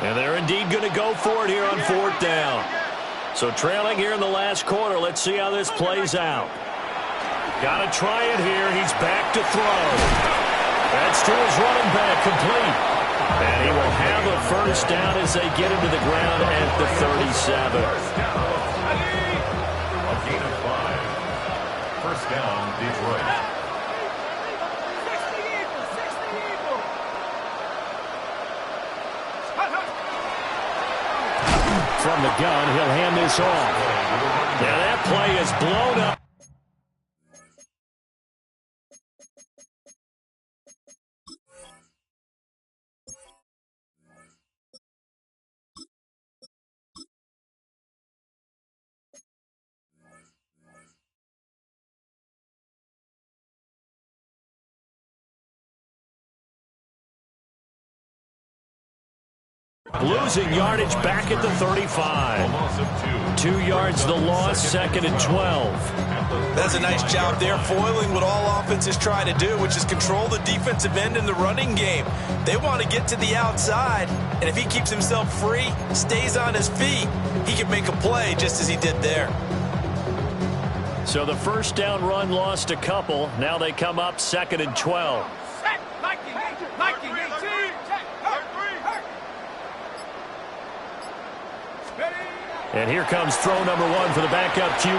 Speaker 4: And they're indeed going to go for it here on 4th down. So trailing here in the last quarter. Let's see how this plays out. Got to try it here. He's back to throw. That's to his running back, complete. And he will have a first down as they get into the ground at the 37.
Speaker 5: A gain of 5. First down, Detroit.
Speaker 4: From the gun, he'll hand this off. Now that play is blown up. Losing yardage back at the 35. 2 yards the loss, 2nd and 12.
Speaker 6: That's a nice job there, foiling what all offenses try to do, which is control the defensive end in the running game. They want to get to the outside, and if he keeps himself free, stays on his feet, he can make a play just as he did there.
Speaker 4: So the first down run lost a couple. Now they come up 2nd and 12. And here comes throw number 1 for the backup QB.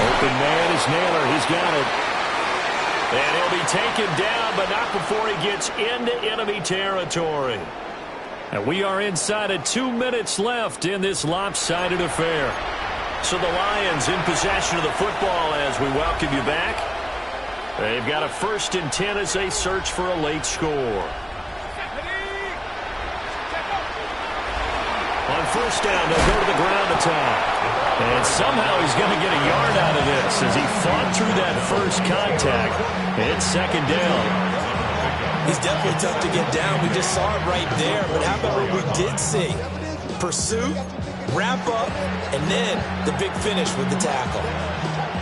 Speaker 4: Open man is Naylor. He's got it. And he'll be taken down, but not before he gets into enemy territory. And we are inside of 2 minutes left in this lopsided affair. So the Lions in possession of the football as we welcome you back. They've got a 1st and 10 as they search for a late score. On 1st down, they'll go to the ground attack. And somehow he's going to get a yard out of this as he fought through that first contact. It's 2nd down.
Speaker 6: He's definitely tough to get down. We just saw it right there. But how about what we did see? Pursuit, wrap up, and then the big finish with the tackle.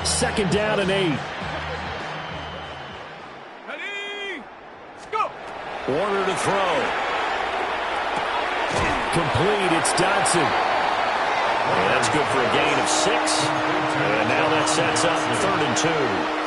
Speaker 4: 2nd down and 8. Warner to throw. Complete, it's Dodson. And that's good for a gain of 6. And now that sets up 3rd and 2.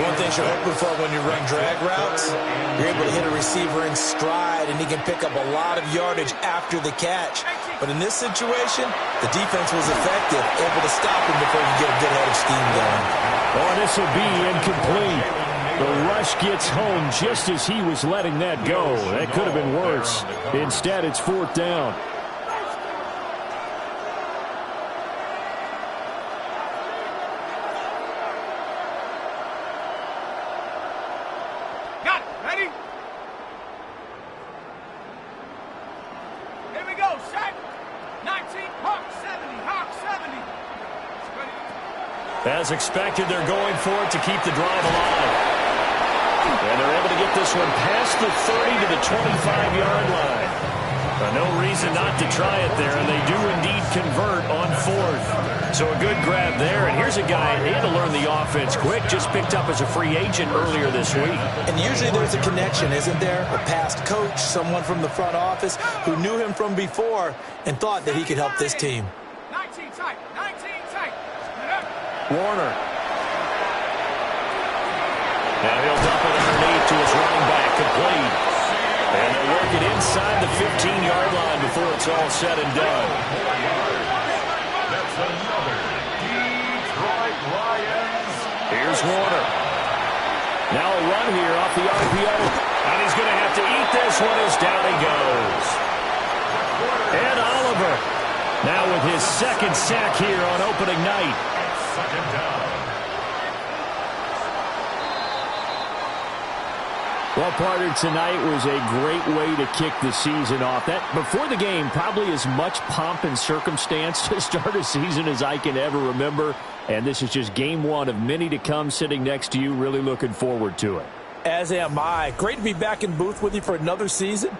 Speaker 6: One thing you're hoping for when you run drag routes, you're able to hit a receiver in stride, and he can pick up a lot of yardage after the catch. But in this situation, the defense was effective, able to stop him before you get a good head of steam going.
Speaker 4: Oh, this will be incomplete. The rush gets home just as he was letting that go. That could have been worse. Instead, it's 4th down. As expected, they're going for it to keep the drive alive. And they're able to get this one past the 30 to the 25-yard line. No reason not to try it there, and they do indeed convert on 4th. So a good grab there, and here's a guy, he had to learn the offense quick, just picked up as a free agent earlier this week.
Speaker 6: And usually there's a connection, isn't there? A past coach, someone from the front office who knew him from before and thought that he could help this team.
Speaker 7: 19 tight, 19 tight.
Speaker 4: Warner. Now he'll dump it underneath to his running back, complete. And they'll work it inside the 15-yard line before it's all said and done.
Speaker 5: That's another Detroit Lions.
Speaker 4: Here's Warner. Now a run here off the RPO. And he's going to have to eat this one as down he goes. And Oliver now with his 2nd sack here on opening night.
Speaker 5: 2nd down.
Speaker 4: Well, partner, tonight was a great way to kick the season off. That before the game, probably as much pomp and circumstance to start a season as I can ever remember. And this is just game 1 of many to come sitting next to you. Really looking forward to it.
Speaker 6: As am I. Great to be back in booth with you for another season.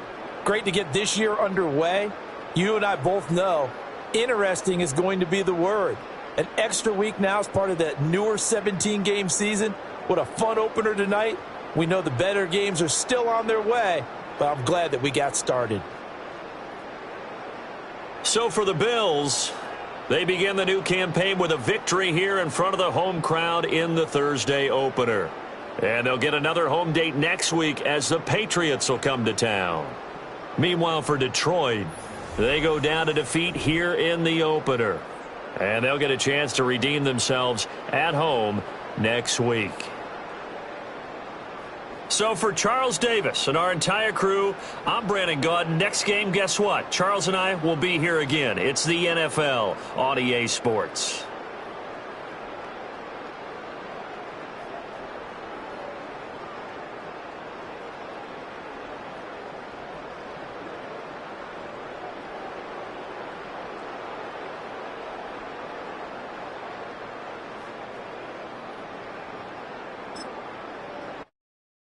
Speaker 6: Great to get this year underway. You and I both know interesting is going to be the word. An extra week now as part of that newer 17-game season. What a fun opener tonight. We know the better games are still on their way, but I'm glad that we got started.
Speaker 4: So for the Bills, they begin the new campaign with a victory here in front of the home crowd in the Thursday opener. And they'll get another home date next week as the Patriots will come to town. Meanwhile, for Detroit, they go down to defeat here in the opener. And they'll get a chance to redeem themselves at home next week. So for Charles Davis and our entire crew, I'm Brandon Gaudin. Next game, guess what? Charles and I will be here again. It's the NFL on EA Sports.